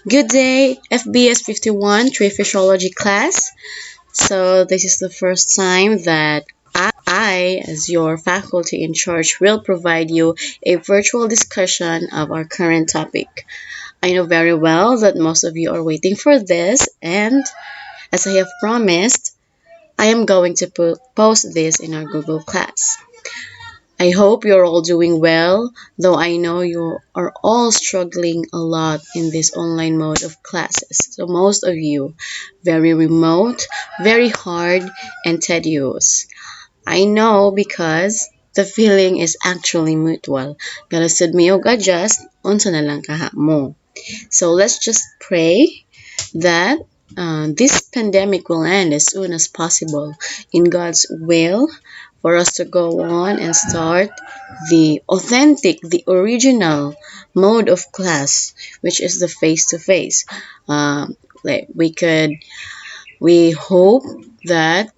Good day, FBS 51 Tree Physiology class. So this is the first time that I, as your faculty in charge, will provide you a virtual discussion of our current topic. I know very well that most of you are waiting for this, and as I have promised, I am going to post this in our Google Class. I hope you're all doing well, though I know you are all struggling a lot in this online mode of classes. So most of you, very remote, very hard, and tedious. I know because the feeling is actually mutual. Galasad mi og adjust, unsa na lang kaha mo. So let's just pray that this pandemic will end as soon as possible in God's will for us to go on and start the authentic, the original mode of class, which is the face-to-face. Like we hope that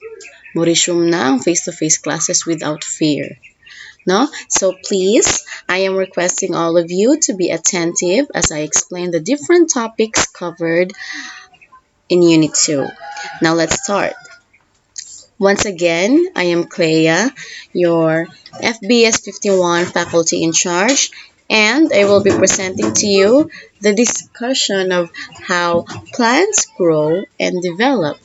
mo-resume na ang face-to-face classes without fear. No? So please, I am requesting all of you to be attentive as I explain the different topics covered in Unit 2. Now let's start. Once again, I am Clea, your FBS 51 faculty in charge, and I will be presenting to you the discussion of how plants grow and develop.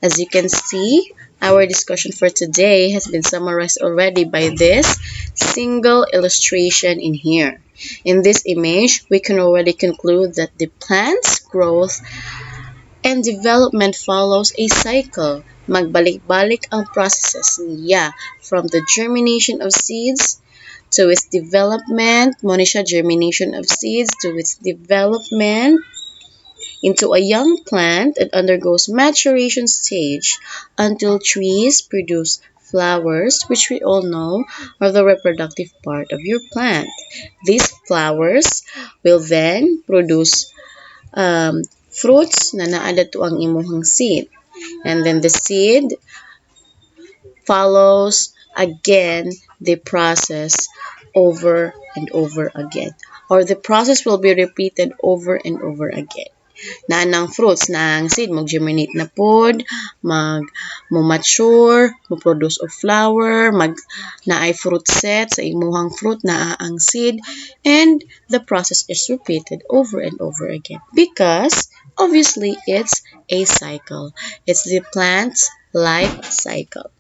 As you can see, our discussion for today has been summarized already by this single illustration in here. In this image, we can already conclude that the plant's growth and development follows a cycle. Magbalik-balik ang processes niya from the germination of seeds to its development, mo ni siya germination of seeds to its development into a young plant and undergoes maturation stage until trees produce flowers, which we all know are the reproductive part of your plant. These flowers will then produce fruits na naada to ang imuhang seed. And then the seed follows again the process over and over again. Or the process will be repeated over and over again. Na ang fruits, na ang seed, mag-germinate na pod, mag-mature, mag-produce of flower, na ay fruit set, sa imuhang fruit, na ang seed, and the process is repeated over and over again. Because, obviously, it's a cycle. It's the plant's life cycle.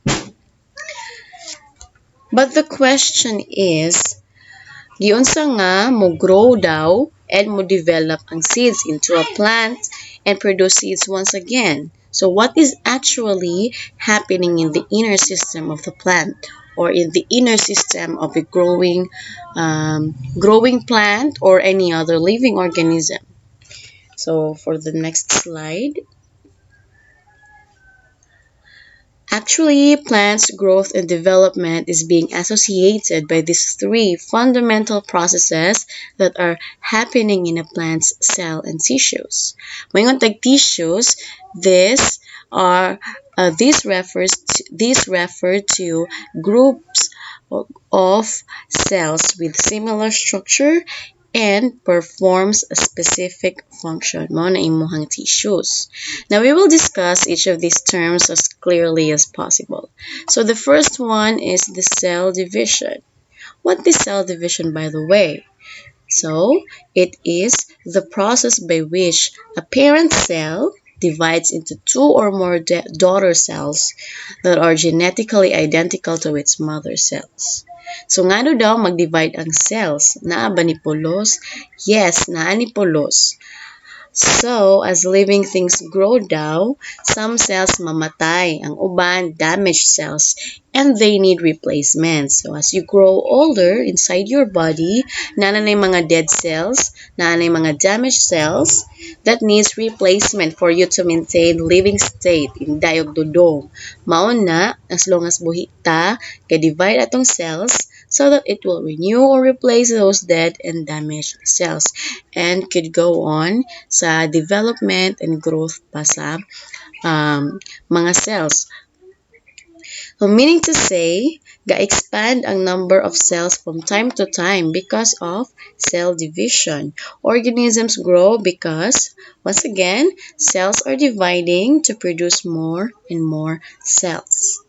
But the question is, giunsa nga mo grow daw and mo develop ang seeds into a plant and produce seeds once again. So what is actually happening in the inner system of the plant or in the inner system of a growing plant or any other living organism? So for the next slide. Actually, plants' growth and development is being associated by these three fundamental processes that are happening in a plant's cell and tissues. Mayroon tag tissues, these refer to groups of cells with similar structure and performs a specific function. Mao na imuhang tissues. Now we will discuss each of these terms as clearly as possible. So the first one is the cell division. What is cell division, by the way? So it is the process by which a parent cell divides into two or more daughter cells that are genetically identical to its mother cells. So ngano daw mag-divide ang cells? Naa ba ni polos? Yes, naa ni polos. So, as living things grow daw, some cells mamatay, ang uban damaged cells, and they need replacement. So, as you grow older inside your body, nanay mga dead cells, nanay mga damaged cells that needs replacement for you to maintain living state in dayog dudong. Maon na, as long as buhi ta, ka-divide atong cells so that it will renew or replace those dead and damaged cells and could go on sa development and growth pa sa mga cells. So meaning to say Ga-expand ang number of cells from time to time because of cell division. Organisms grow because, once again, cells are dividing to produce more and more cells.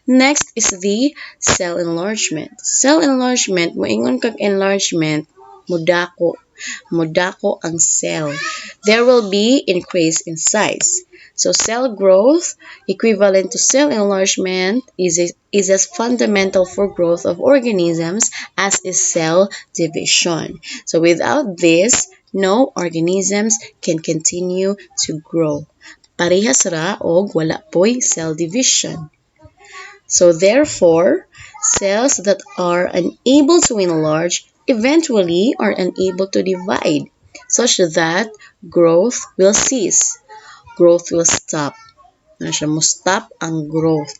Next is the cell enlargement. Cell enlargement, moingon kag enlargement, mudako. Mudako ang cell. There will be increase in size. So cell growth, equivalent to cell enlargement, is as fundamental for growth of organisms as is cell division. So without this, no organisms can continue to grow. Parehas ra og wala po'y cell division. So therefore, cells that are unable to enlarge eventually are unable to divide, such that growth will cease. Growth will stop. Ano siya mo stop ang growth.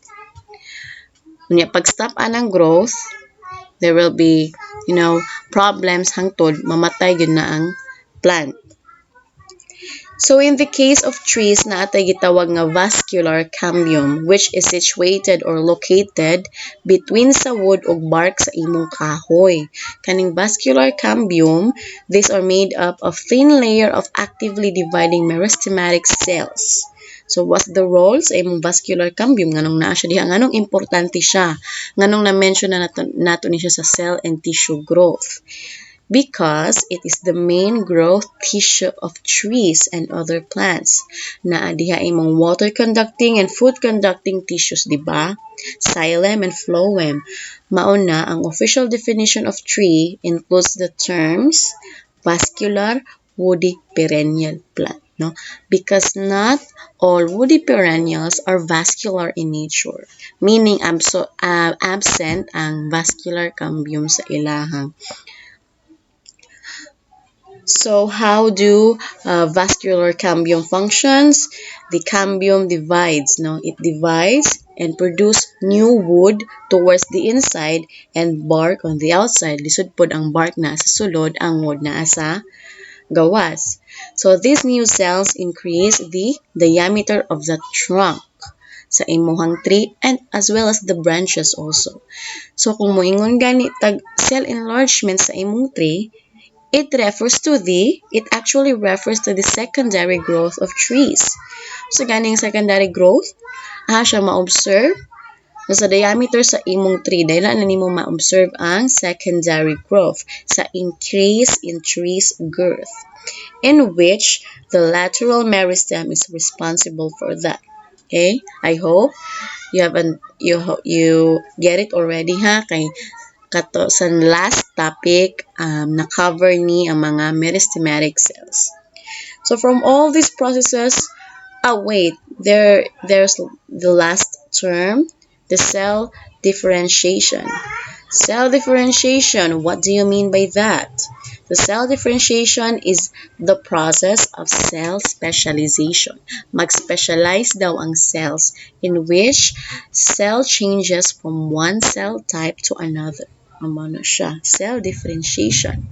Unya pag stop anang growth, there will be, problems hangtod mamatay gyud na ang plant. So in the case of trees na atay gitawag nga vascular cambium, which is situated or located between sa wood ug bark sa imong kahoy. Kaning vascular cambium, these are made up of thin layer of actively dividing meristematic cells. So what's the role sa imong vascular cambium? Nganong naa siya diha? Nganong importante siya? Nganong na-mention na nato ni siya sa cell and tissue growth? Because it is the main growth tissue of trees and other plants. Naa diha imong water conducting and food conducting tissues, di ba? Xylem and phloem. Mao na ang official definition of tree includes the terms vascular woody perennial plant, no? Because not all woody perennials are vascular in nature, meaning absent ang vascular cambium sa ilahang. So how do vascular cambium functions? The cambium divides, no? It divides and produce new wood towards the inside and bark on the outside. Lisod pod ang bark na sa sulod, ang wood na sa gawas. So these new cells increase the diameter of the trunk sa imuhang tree and as well as the branches also. So kung moingon gani tag cell enlargement sa imong tree, it actually refers to the secondary growth of trees. So, ganing secondary growth, siya ma-observe. Sa diameter sa imong tree, dahil na nimo ma-observe ang secondary growth sa increase in tree's girth, in which the lateral meristem is responsible for that. Okay? I hope you get it already, ha? Kay kato sa last topic, na-cover ni ang mga meristematic cells. So from all these processes, there's the last term, the cell differentiation. Cell differentiation, what do you mean by that? The cell differentiation is the process of cell specialization. Mag-specialize daw ang cells in which cell changes from one cell type to another. Ano siya? Cell differentiation.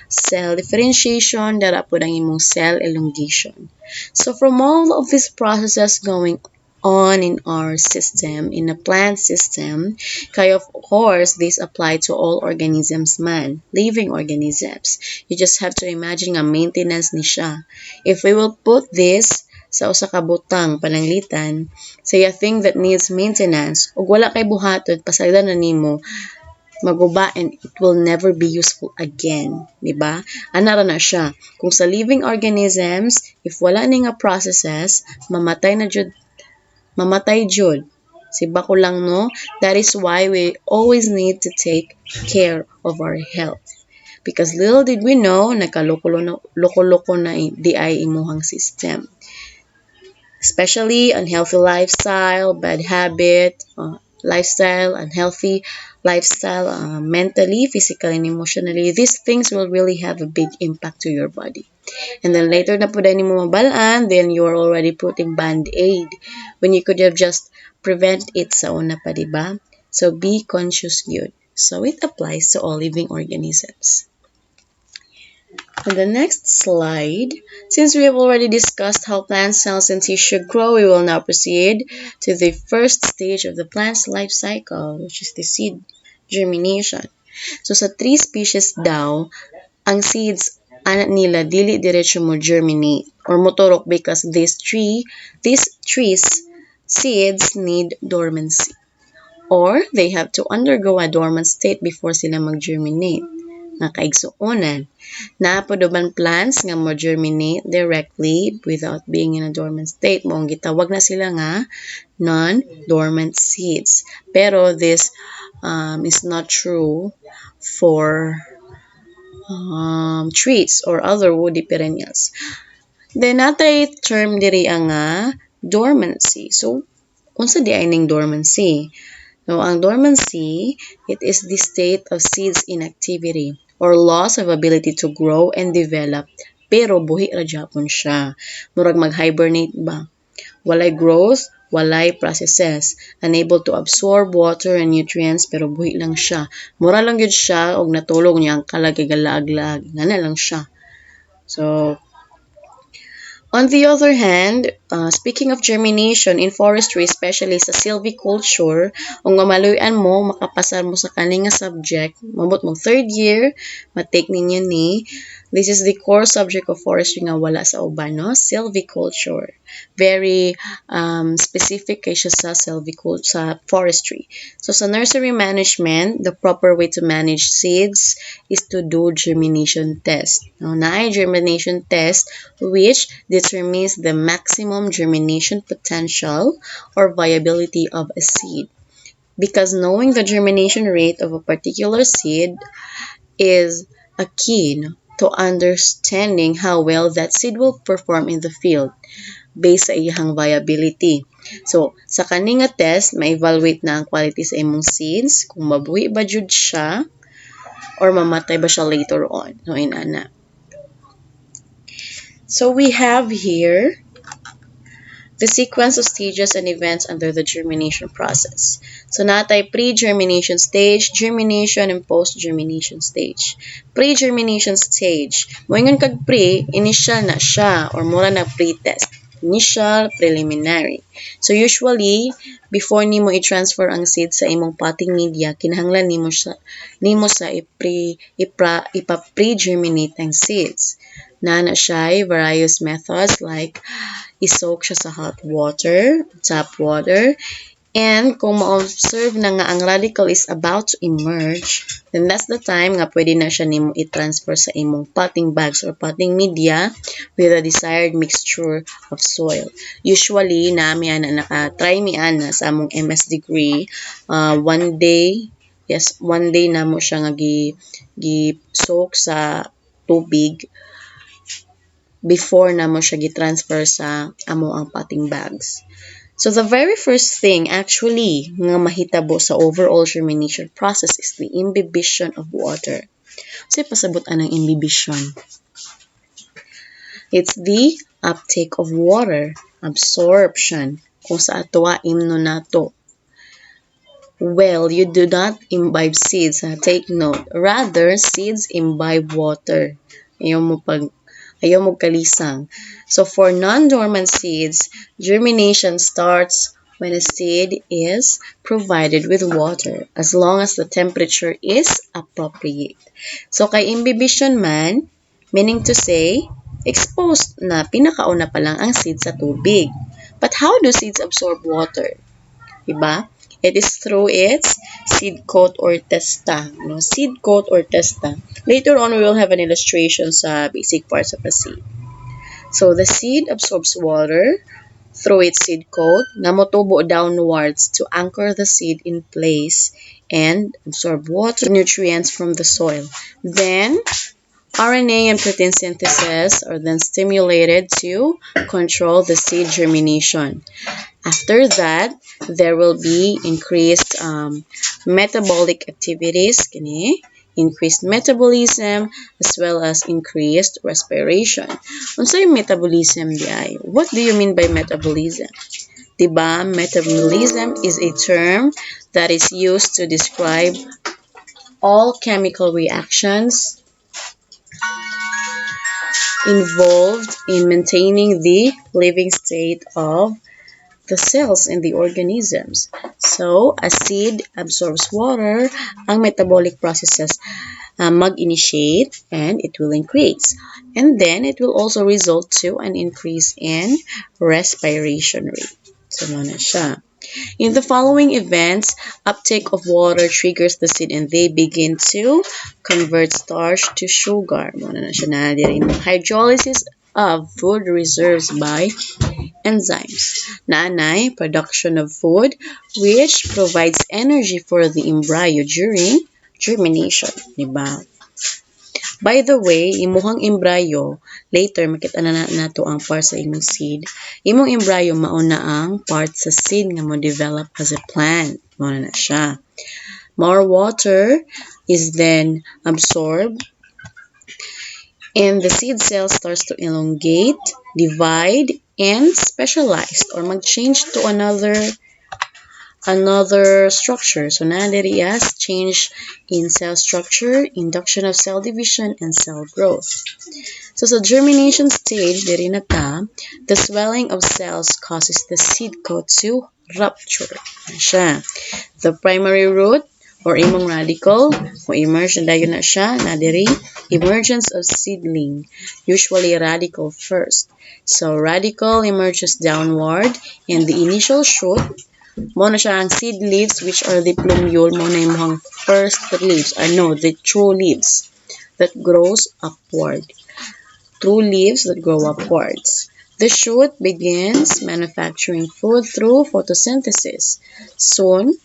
Cell differentiation, dara po ang imong cell elongation. So from all of these processes going on in our system, in a plant system, kaya of course, this apply to all organisms man, living organisms. You just have to imagine nga maintenance ni siya. If we will put this sa usa ka butang pananglitan, say a thing that needs maintenance, ug wala kay buhaton, pasagdan na nimo, maguba and it will never be useful again, di ba? Anara na siya. Kung sa living organisms, if wala ni nga processes, mamatay jud. Siba ko lang, no? That is why we always need to take care of our health. Because little did we know, loko-loko na di ay imuhang system. Especially unhealthy lifestyle, bad habit, unhealthy lifestyle, mentally, physically, and emotionally. These things will really have a big impact to your body. And then later na po dahil mo mabalaan, then you are already putting band-aid when you could have just prevent it sa una pa, diba? So be conscious yun. So it applies to all living organisms. On the next slide, since we have already discussed how plant cells and tissue grow, we will now proceed to the first stage of the plant's life cycle, which is the seed germination. So sa tree species daw, ang seeds nila dili diretso mo germinate or motorok because these trees seeds need dormancy or they have to undergo a dormant state before sila mag-germinate. Nga kaigsuonan, naapod plants nga mo-germinate directly without being in a dormant state. Moong gitawag na sila nga non-dormant seeds. Pero this is not true for trees or other woody perennials. Then natay term diri ang dormancy. So unsa di ay ning dormancy? So ang dormancy, it is the state of seeds inactivity or loss of ability to grow and develop pero buhi ra gyapon siya. Murag mag-hibernate ba? Walay growth, walay processes, unable to absorb water and nutrients pero buhi lang siya. Mura lang gyud siya og natulog niya ang kalagigalaag-laag. Ngana lang siya. So on the other hand, speaking of germination in forestry, especially sa silviculture, kung mamaluyan mo, makapasar mo sa kaning subject, mabot mong third year, matake ninyo ni, this is the core subject of forestry nga wala sa uban, no? Silviculture. Very specific kay siya sa silviculture, sa forestry. So sa nursery management, the proper way to manage seeds is to do germination test. Now, na germination test which determines the maximum germination potential or viability of a seed. Because knowing the germination rate of a particular seed is a key to understanding how well that seed will perform in the field based sa iyang viability. So, sa kaning test, ma-evaluate na ang quality sa imong seeds, kung mabuhi ba jud siya, or mamatay ba siya later on. So, inana. So, we have here the sequence of stages and events under the germination process. So, natay pre-germination stage, germination, and post-germination stage. Pre-germination stage. Moingon kag pre, initial na siya or mura na pre-test. Initial, preliminary. So, usually, before nimo i-transfer ang seed sa imong potting media, kinahanglan nimo sa ipa-pre-germinate ang seeds. Na siya various methods like i-soak siya sa hot water, tap water, and kung ma-observe na nga ang radical is about to emerge, then that's the time nga pwede na siya nimo i-transfer sa imong potting bags or potting media with a desired mixture of soil. Usually, naka-try mi ana sa among MS degree, one day na mo siya nga gi-soak sa tubig before na mo siya gi-transfer sa amo ang potting bags. So the very first thing actually nga mahitabo sa overall germination process is the imbibition of water. So pasabot anang imbibition. It's the uptake of water, absorption, kung sa atoa imno nato. Well, you do not imbibe seeds, take note. Rather, seeds imbibe water. Ayaw mo kalisang. So, for non-dormant seeds, germination starts when a seed is provided with water as long as the temperature is appropriate. So, kay imbibition man, meaning to say, exposed na pinakauna pa lang ang seed sa tubig. But how do seeds absorb water? Diba? It is through its seed coat or testa. Seed coat or testa. Later on, we will have an illustration sa basic parts of a seed. So, the seed absorbs water through its seed coat na motubo downwards to anchor the seed in place and absorb water nutrients from the soil. Then, RNA and protein synthesis are then stimulated to control the seed germination. After that, there will be increased metabolic activities, increased metabolism, as well as increased respiration. Unsay metabolism di ay? What do you mean by metabolism? Diba, metabolism is a term that is used to describe all chemical reactions involved in maintaining the living state of the cells in the organisms. So, as seed absorbs water, ang metabolic processes mag-initiate and it will increase. And then, it will also result to an increase in respiration rate. So, na siya. In the following events, uptake of water triggers the seed and they begin to convert starch to sugar. Muna na siya na din. Hydrolysis of food reserves by enzymes. Nanay, production of food, which provides energy for the embryo during germination. Diba? By the way, imuhang embryo, later makita na nato ang part sa imong seed. Imong embryo mauna ang part sa seed nga mo develop as a plant. Mauna na siya. More water is then absorbed and the seed cell starts to elongate, divide, and specialize or mag-change to another structure. So, nadiri as change in cell structure, induction of cell division, and cell growth. So, sa germination stage, diri na ta, the swelling of cells causes the seed coat to rupture. Siya. The primary root or imong radicle, kung emerge na dayon na siya, nadiri, emergence of seedling, usually radicle first. So, radicle emerges downward and the initial shoot mo na siya ang seed leaves which are the plumule mo na yung first leaves the true leaves that grows upward. True leaves that grow upwards. The shoot begins manufacturing food through photosynthesis. Soon,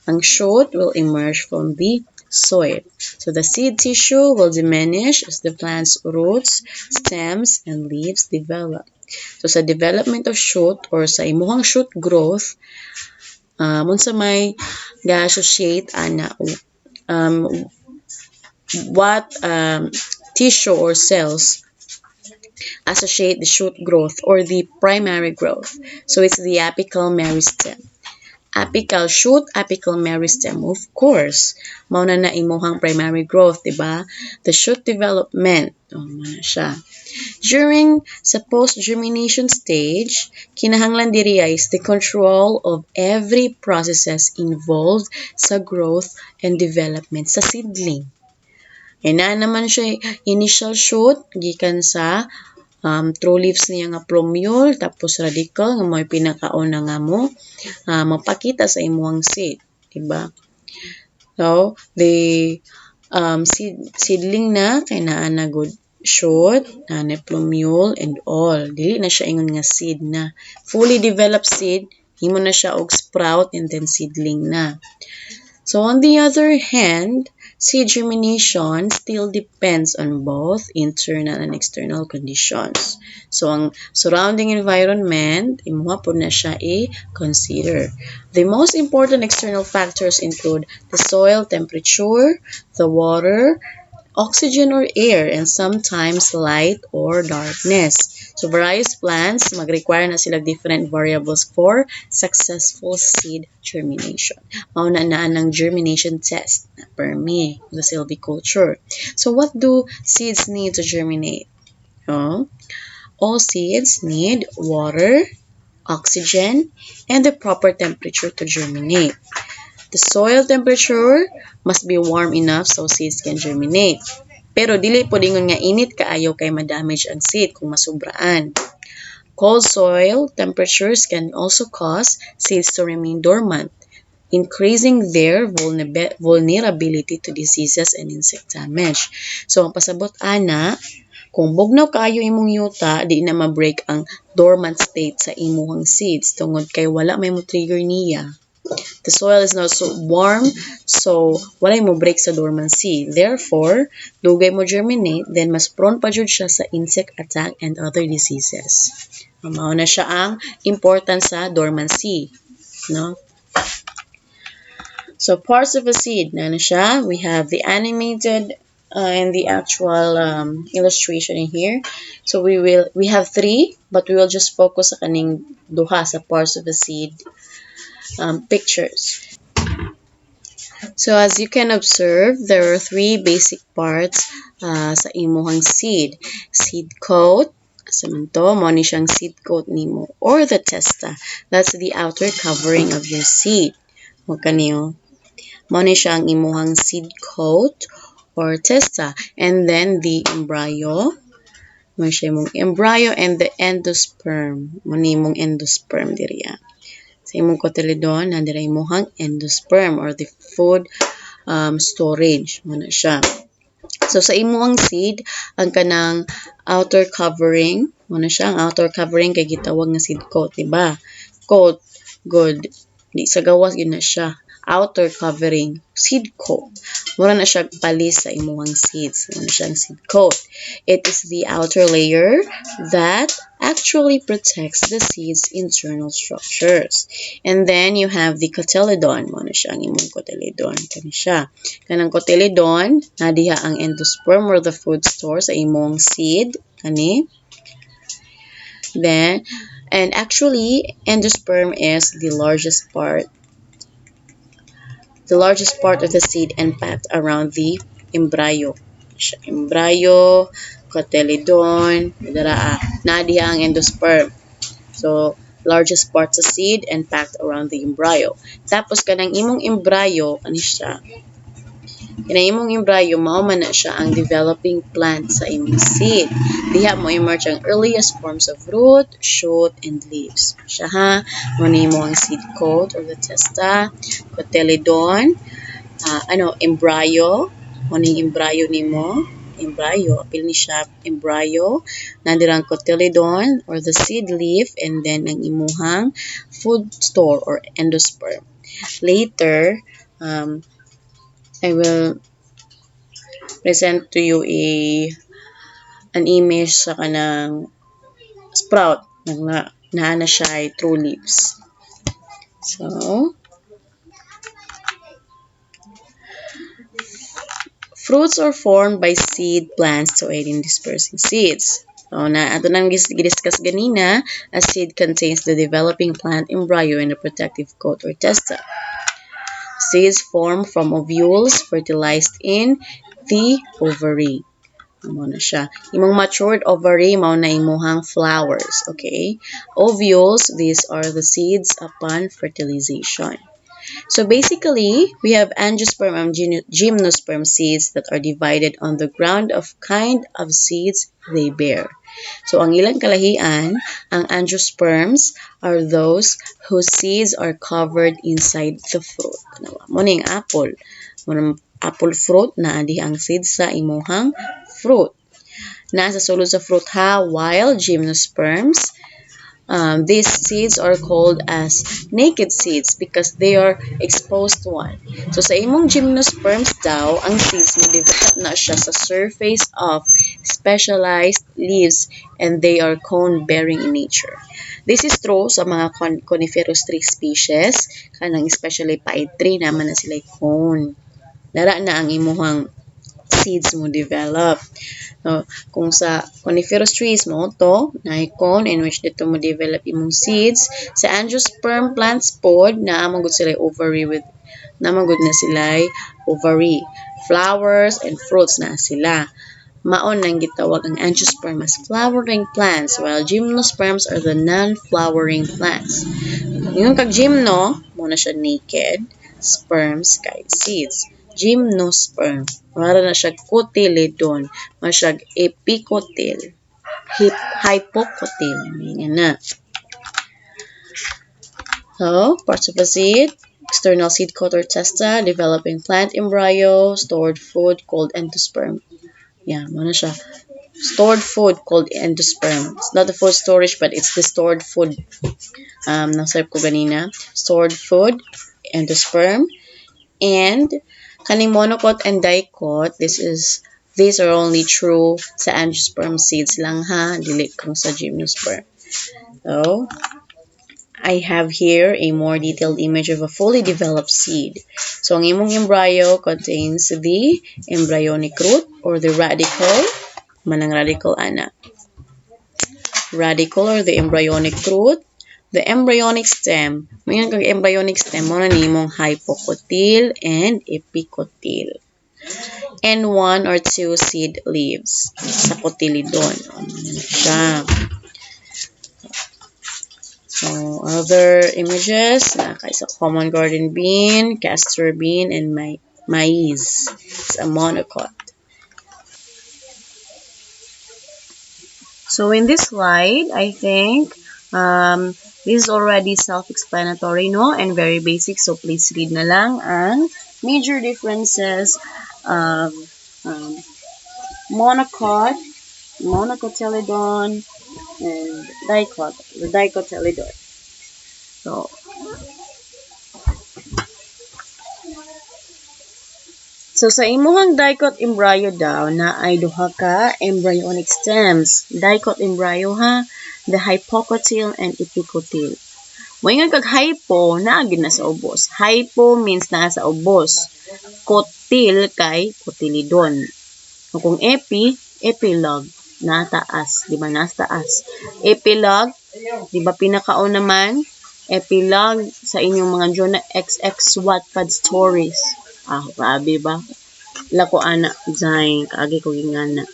ang shoot will emerge from the soil. So the seed tissue will diminish as the plant's roots, stems, and leaves develop. So sa development of shoot or sa imuhang shoot growth, unsa may ga-associate ana what tissue or cells associate the shoot growth or the primary growth. So it's the apical meristem. Apical shoot, apical meristem. Of course, mauna na imuhang primary growth, diba? The shoot development. Mana siya. During sa post-germination stage, kinahanglan diri is the control of every processes involved sa growth and development sa seedling. Na naman siya initial shoot, gikan sa true leaves niya nga plumule, tapos radicle, nga may pinakauna nga mo, mapakita sa imuhang seed. Diba? So, the seedling na, kay naa na good shoot, na plumule, and all. Dili na siya ingon nga seed na. Fully developed seed, himo na siya og sprout and then seedling na. So on the other hand, seed germination still depends on both internal and external conditions. So ang surrounding environment, imuha po na siya i-consider. The most important external factors include the soil temperature, the water, oxygen or air, and sometimes light or darkness. So various plants mag-require na sila different variables for successful seed germination. Mauna na ng germination test na permi sa silviculture. So what do seeds need to germinate? All seeds need water, oxygen, and the proper temperature to germinate. The soil temperature must be warm enough so seeds can germinate. Pero dili po dingon nga init kaayo kay ma-damage ang seed kung masubraan. Cold soil temperatures can also cause seeds to remain dormant, increasing their vulnerability to diseases and insect damage. So ang pasabot ana, kung bugnaw kaayo imong yuta, di na ma-break ang dormant state sa imuhang seeds tungod kay wala may mo trigger niya. The soil is not so warm, so walay mo break sa dormancy. Therefore, dugay mo germinate, then mas prone pa jud siya sa insect attack and other diseases. Mao na siya ang importance sa dormancy, no? So parts of a seed na siya. We have the animated and the actual illustration in here. So we have 3, but we will just focus sa kaning duha sa parts of a seed pictures. So as you can observe, there are three basic parts sa imuhang seed. Seed coat, samanto, mo ni siyang seed coat nimo, or the testa. That's the outer covering of your seed. Mo kaniyo. Mo ni siyang imuhang seed coat or testa. And then the embryo, mo siya imong embryo and the endosperm. Mo ni imong endosperm diriya. Sa imong cotyledon, nandira imuhang endosperm or the food storage mo na siya. So sa imuhang seed, ang kanang outer covering mo na siya. Ang outer covering kay gitawag nga seed coat, diba? Coat, good. Di sa gawas yun na siya. Outer covering, seed coat. Mura na siya palis sa imuhang seeds. Mura na siyang seed coat. It is the outer layer that actually protects the seed's internal structures. And then you have the cotyledon. Mura na siya ang imong cotyledon. Kani siya. Kanang cotyledon, nadiha ang endosperm or the food store sa imong seed. Kani. Then, and actually, endosperm is the largest part of the seed and packed around the embryo. Embryo, cotyledon, nadiha ang endosperm. So, largest part sa seed and packed around the embryo. Tapos, kanang imong embryo, ano siya? Kanang imong embryo, mao man na siya ang developing plant sa imong seed. Diha mo emerge ang earliest forms of root, shoot, and leaves. Siya ha, muna mo ang seed coat or the testa, cotyledon, embryo, muna yung embryo nimo, embryo, apil ni siya, embryo, nandirang cotyledon or the seed leaf, and then ang imuhang food store or endosperm. Later, I will present to you an image sa kanang sprout na na siya ay true leaves. So, fruits are formed by seed plants to aid in dispersing seeds. So, ato nang gidiscuss ganina, a seed contains the developing plant embryo and a protective coat or testa. Seeds form from ovules fertilized in the ovary. Amo na siya. Imong matured ovary, mao na imuhang flowers. Okay? Ovules, these are the seeds upon fertilization. So basically, we have angiosperm and gymnosperm seeds that are divided on the ground of kind of seeds they bear. So ang ilang kalahian, ang angiosperms are those whose seeds are covered inside the fruit. Mo ning apple. Mo apple fruit na adi ang seeds sa imuhang fruit. Nasa sulod sa fruit ha, while gymnosperms, these seeds are called as naked seeds because they are exposed one. So sa imong gymnosperms daw, ang seeds mo develop na siya sa surface of specialized leaves and they are cone-bearing in nature. This is true sa mga coniferous tree species, kanang especially pine tree naman na sila cone. Dara na ang imuhang seeds mo develop. So, kung sa coniferous trees mo to, na cone in which dito mo develop imong seeds, sa angiosperm plants pod, naamagod sila ovary ovary. Flowers and fruits na sila. Maon nang gitawag ang angiosperm as flowering plants, while gymnosperms are the non-flowering plants. Yung kag-gymno, muna siya naked, sperms kay seeds. Gymnosperm. Mara na siya cotyledon. Mara siya epicotyl. Hypocotyl. Yan na. So, parts of a seed. External seed coat or testa. Developing plant embryo. Stored food called endosperm. Yan, muna siya. Stored food called endosperm. It's not the food storage, but it's the stored food. Nasarap ko ganina. Stored food, endosperm, and kaning monocot and dicot, these are only true sa angiosperm seeds lang ha, dili kung sa gymnosperm. So, I have here a more detailed image of a fully developed seed. So, ang imong embryo contains the embryonic root or the radicle, manang radicle ana. Radicle or the embryonic root, The embryonic stem. Mayroon kang embryonic stem, muna nimong hypocotyl and epicotyl. And 1 or 2 seed leaves sa cotyledon. Siya. So, other images, sa common garden bean, castor bean, and maize. It's a monocot. So, in this slide, I think this is already self-explanatory, no? And very basic. So, please read na lang ang major differences of monocot, monocotyledon, and dicotyledon. So sa imuhang dicot embryo daw na ay duha ka embryonic stems. Dicot embryo ha, the hypocotyl and epicotyl. Moingon kag hypo na gid na sa ubos. Hypo means na sa ubos. Cotyl kay cotyledon. Kung epilog na taas, di ba nasa taas. Epilog, di ba pinakaon naman? Epilog sa inyong mga journal XX Wattpad stories. Grabe ba? Lako ana, Zayn, kaagi ko gingana.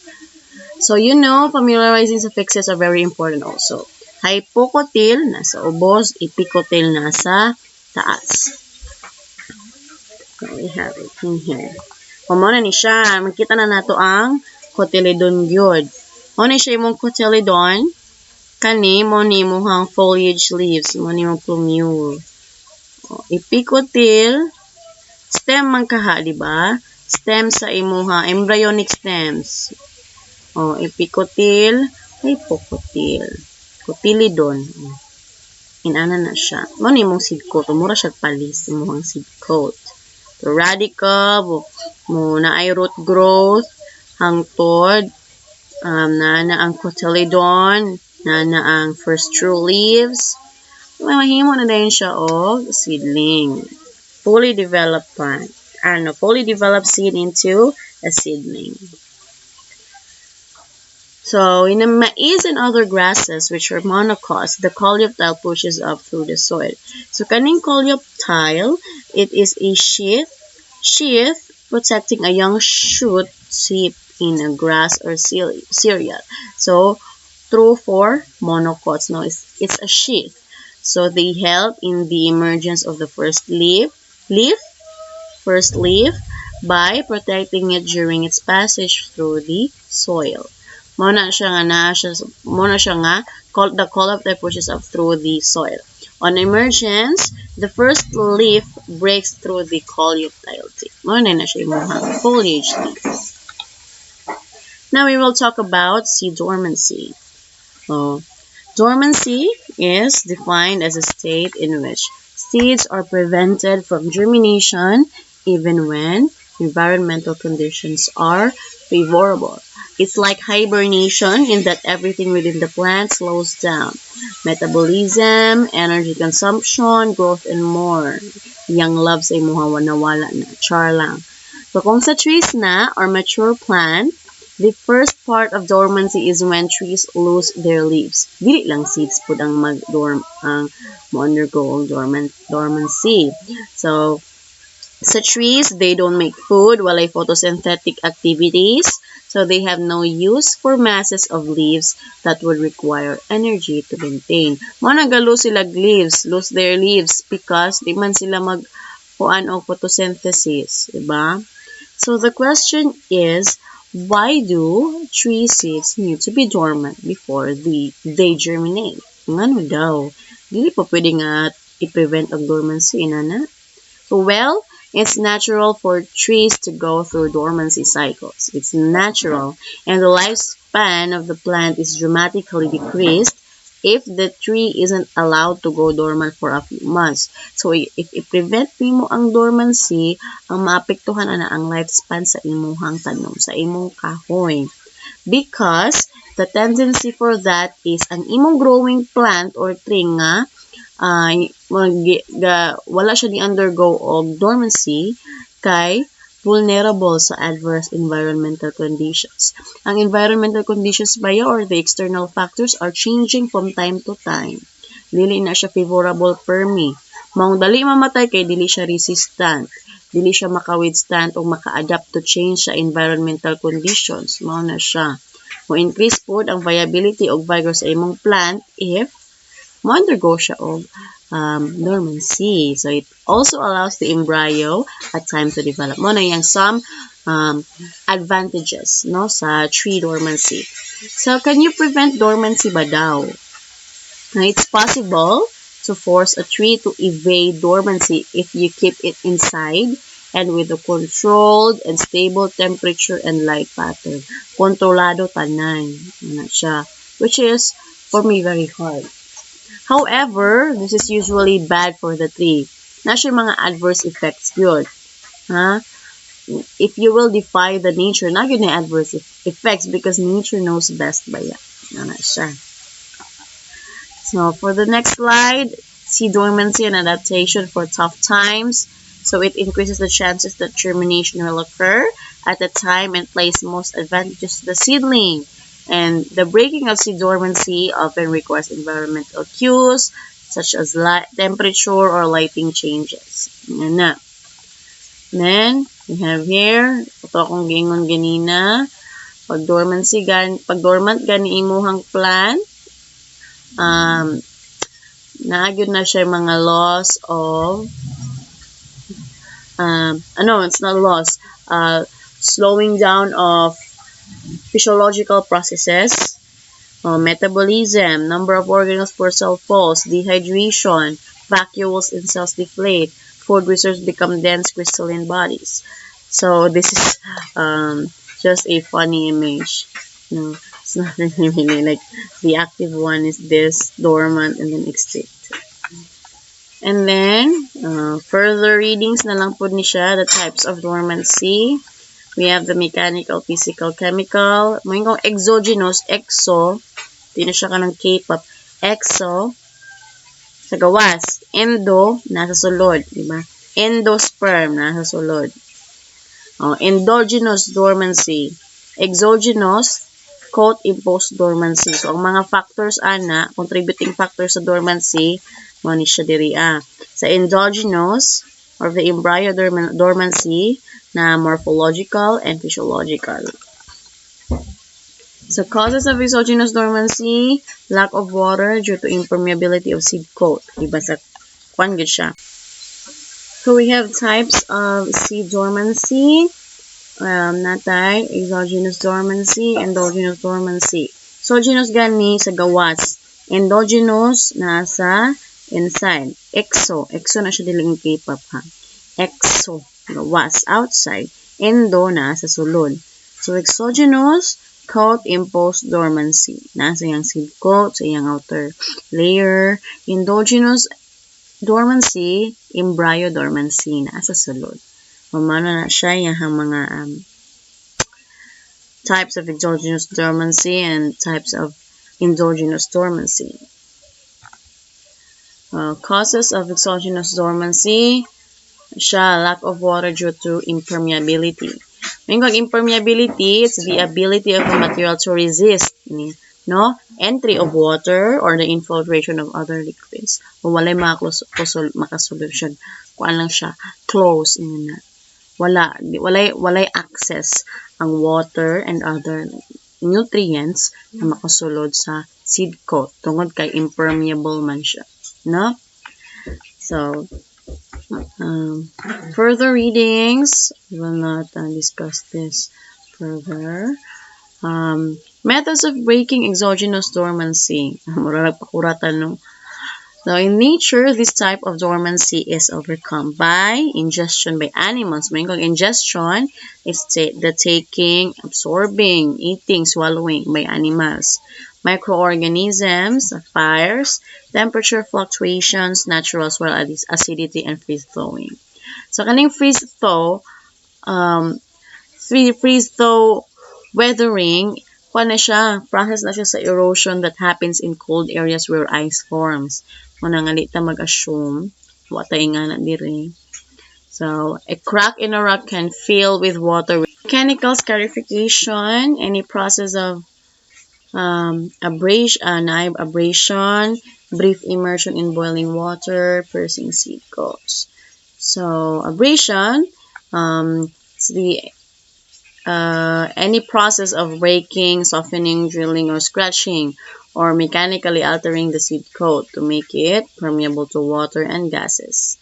So, familiarizing suffixes are very important also. Hypocotyl, nasa ubos. Epicotyl, nasa taas. So, we have it in here. Muna ni siya. Makita na nato ang cotyledon gyud. Muna siya imong cotyledon. Kani, mo ni imong foliage leaves. Mo ni imong plumule. Epicotyl, stem man kaha, di ba? Stem sa imuha, embryonic stems. Epicotyl, hypocotyl. Cotyledon. Inana na siya. Mo ni imong seed coat. Mura siya palis imuhang seed coat. So, radicle, mo na ay root growth, hangtod, na ang cotyledon, na ang first true leaves. Mahimo na dayon siya og seedling. Fully developed plant. Fully developed seed into a seedling. So, in the maize and other grasses, which are monocots, the coleoptile pushes up through the soil. So, kaning coleoptile, it is a sheath protecting a young shoot seed in a grass or cereal. So, true for monocots. No, it's a sheath. So, they help in the emergence of the first leaf by protecting it during its passage through the soil. Muna siya nga the coleoptile pushes up through the soil. On emergence, the first leaf breaks through the coleoptile tip. Muna na siya imong foliage leaves. Now we will talk about seed dormancy. Dormancy is defined as a state in which seeds are prevented from germination even when environmental conditions are favorable. It's like hibernation in that everything within the plant slows down. Metabolism, energy consumption, growth, and more. Young loves ay nawala na. Char lang. So kung sa trees na or mature plant, the first part of dormancy is when trees lose their leaves. Dili lang seeds pud ang mo-undergo ang dormancy. So, sa trees, they don't make food while ay photosynthetic activities. So, they have no use for masses of leaves that would require energy to maintain. Managalo sila lose their leaves because di man sila magkuan og photosynthesis, diba? So, the question is, why do tree seeds need to be dormant before they germinate? Ngano daw? Dili pa pwede nga i-prevent ang dormancy, inana? So, well, it's natural for trees to go through dormancy cycles. It's natural, and the lifespan of the plant is dramatically decreased if the tree isn't allowed to go dormant for a few months. So, if i-prevent mo ang dormancy, ang maapektuhan na ang lifespan sa imuhang tanom, sa imong kahoy. Because the tendency for that is ang imong growing plant or tree nga, wala siya ni-undergo og dormancy kay vulnerable sa adverse environmental conditions. Ang environmental conditions ba or the external factors are changing from time to time. Dili na siya favorable permi. Maong dali mamatay kay dili siya resistant. Dili siya maka-withstand o maka-adapt to change sa environmental conditions. Mao na siya. Mo increase pod ang viability og vigor sa imong plant if mo-undergo siya og dormancy. So it also allows the embryo a time to develop. Mo na yang some advantages no sa tree dormancy. So can you prevent dormancy ba daw? It's possible to force a tree to evade dormancy if you keep it inside and with a controlled and stable temperature and light pattern. Kontrolado tanan. Ano siya. Which is, for me, very hard. However, this is usually bad for the tree. Na siya mga adverse effects yun. Ha? If you will defy the nature, na yun na adverse effects because nature knows best ba yan. Ano siya. So, for the next slide, see dormancy and adaptation for tough times. So, it increases the chances that germination will occur at the time and place most advantageous to the seedling. And the breaking of seed dormancy often requires environmental cues, such as temperature or lighting changes. Yan na. Then, we have here, ito akong gingon ganina, pag dormant gani imuhang plant, naagyon na siya mga loss of it's not loss, slowing down of physiological processes, metabolism, number of organelles per cell falls, dehydration, vacuoles in cells deflate, food reserves become dense crystalline bodies. So this is just a funny image. No, it's not really like the active one is this dormant and then extinct. And then further readings na lang po ni siya, the types of dormancy. We have the mechanical, physical, chemical. Mayroong exogenous, exo, di na siya ka ng K-pop. Exo, sa gawas. Endo, nasa sulod. Diba? Endosperm, nasa sulod. Endogenous dormancy. Exogenous, coat-imposed dormancy. So, ang mga factors, contributing factors sa dormancy, mo ni siya diri. Sa endogenous, or the embryo dormancy, na morphological and physiological. So, causes of exogenous dormancy, lack of water due to impermeability of seed coat. Diba sa kwan gid siya. So, we have types of seed dormancy. Natay, exogenous dormancy, endogenous dormancy. Exogenous gani sa gawas. Endogenous nasa inside. Exo na siya diling K-pop ha. Exo, gawas, outside. Endo, nasa sulod. So, exogenous, coat-imposed dormancy. Nasa yung seed coat, sa yung outer layer. Endogenous dormancy, embryo dormancy, nasa sulod. Mamano na siya yung mga types of exogenous dormancy and types of endogenous dormancy. Causes of exogenous dormancy, siya, lack of water due to impermeability. Yung impermeability, it's the ability of a material to resist, no, entry of water or the infiltration of other liquids. Kung walay makasolution, kuan lang siya, close, na. Walay access ang water and other nutrients na makasulod sa seed coat tungod kay impermeable man siya, no? So, further readings, we will not discuss this further. Methods of breaking exogenous dormancy. Mura nagpakuratan, no? So, in nature, this type of dormancy is overcome by ingestion by animals. Mayroong ingestion is the taking, absorbing, eating, swallowing by animals. Microorganisms, fires, temperature fluctuations, natural as well as acidity and freeze-thawing. So, kaning freeze-thaw, weathering, na siya, process na siya sa erosion that happens in cold areas where ice forms. Muna nga di ta mag-assume, watay nga na diri. So, a crack in a rock can fill with water. Mechanical scarification, any process of abrasion, brief immersion in boiling water, piercing seed coats. So abrasion, it's the any process of breaking, softening, drilling, or scratching, or mechanically altering the seed coat to make it permeable to water and gases.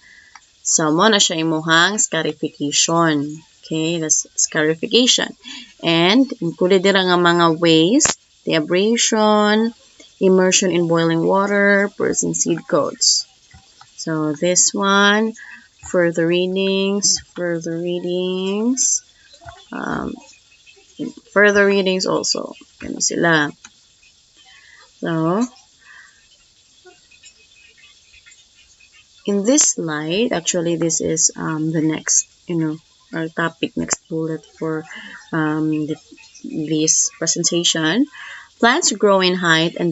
So, mo na siya imuhang scarification. Okay, that's scarification. And, included dira nga mga ways, the abrasion, immersion in boiling water, piercing seed coats. So, this one, further readings, um, further readings also. Ano sila. So, in this slide, actually, this is the next, our topic, next bullet for this presentation. Plants grow in height and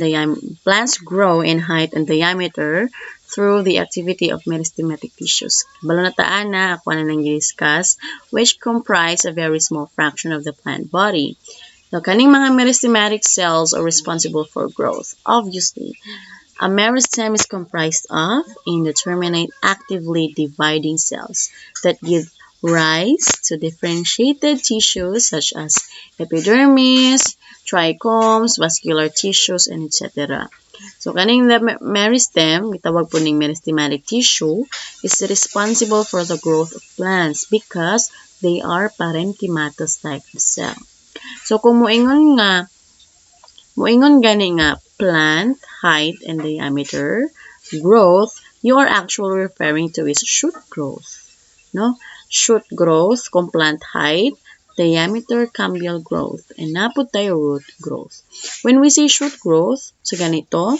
diameter through the activity of meristematic tissues. Balo na taan na ako na nang discuss, which comprise a very small fraction of the plant body. So, kaning mga meristematic cells are responsible for growth. Obviously, a meristem is comprised of indeterminate actively dividing cells that give rise to differentiated tissues such as epidermis, trichomes, vascular tissues, and etc. So, kaning meristem, gitawag po ning meristematic tissue, is responsible for the growth of plants because they are parenchymatous type of cell. So, kung moingon gani nga plant height and diameter growth, you are actually referring to is shoot growth. No? Shoot growth kung plant height, diameter cambial growth, and napod tayo root growth. When we say shoot growth, so ganito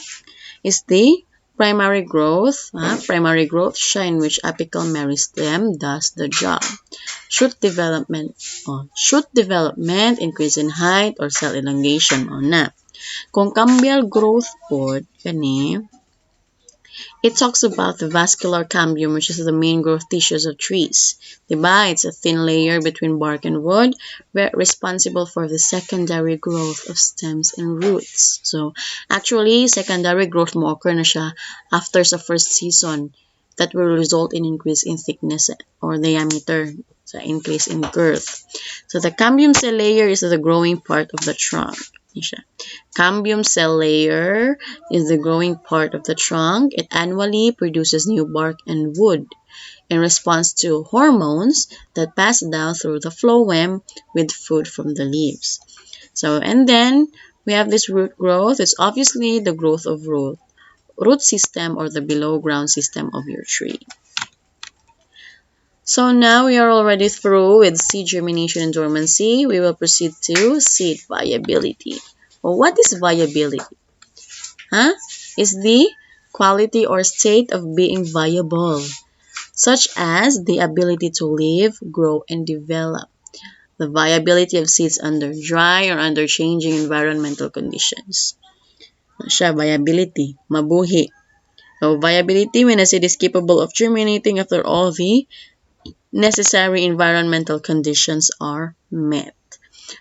is the primary growth. Primary growth siya in which apical meristem does the job. Shoot development, increase in height or cell elongation o na. Kung cambial growth pod, kani, it talks about the vascular cambium, which is the main growth tissues of trees. Diba? It's a thin layer between bark and wood, responsible for the secondary growth of stems and roots. So, actually, secondary growth mo occur na siya after sa first season. That will result in increase in thickness or diameter, so increase in girth. So, the cambium cell layer is the growing part of the trunk. Cambium cell layer is the growing part of the trunk. It annually produces new bark and wood in response to hormones that pass down through the phloem with food from the leaves. So, and then we have this root growth. It's obviously the growth of root system or the below ground system of your tree. So now we are already through with seed germination and dormancy. We will proceed to seed viability. Well, what is viability? Is the quality or state of being viable, such as the ability to live, grow, and develop. The viability of seeds under dry or under changing environmental conditions. Siya, viability, mabuhi. So, viability when a seed is capable of germinating after all the necessary environmental conditions are met.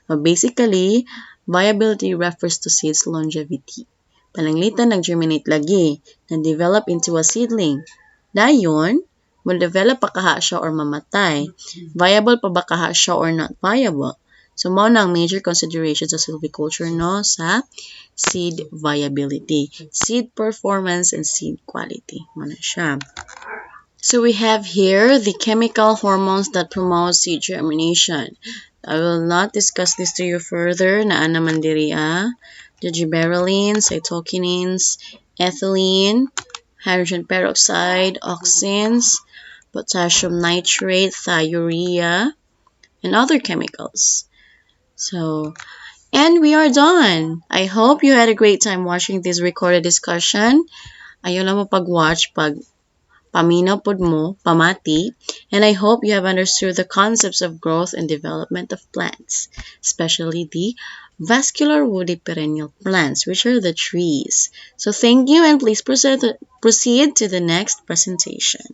Basically, viability refers to seed's longevity. Palanglitan nag-germinate lagi, na-develop into a seedling. Dayon, mo-develop pa kaha siya or mamatay. Viable pa ba kaha siya or not viable? So, mao na ang major considerations sa silviculture no sa seed viability, seed performance, and seed quality. Muna siya. So we have here the chemical hormones that promote seed germination. I will not discuss this to you further. Naan naman diri the gibberellins, cytokinins, ethylene, hydrogen peroxide, auxins, potassium nitrate, thiourea, and other chemicals. So, and we are done. I hope you had a great time watching this recorded discussion. Ayaw lang mo pag-watch, paminaw pod mo, pamati, and I hope you have understood the concepts of growth and development of plants, especially the vascular woody perennial plants, which are the trees. So thank you, and please proceed to the next presentation.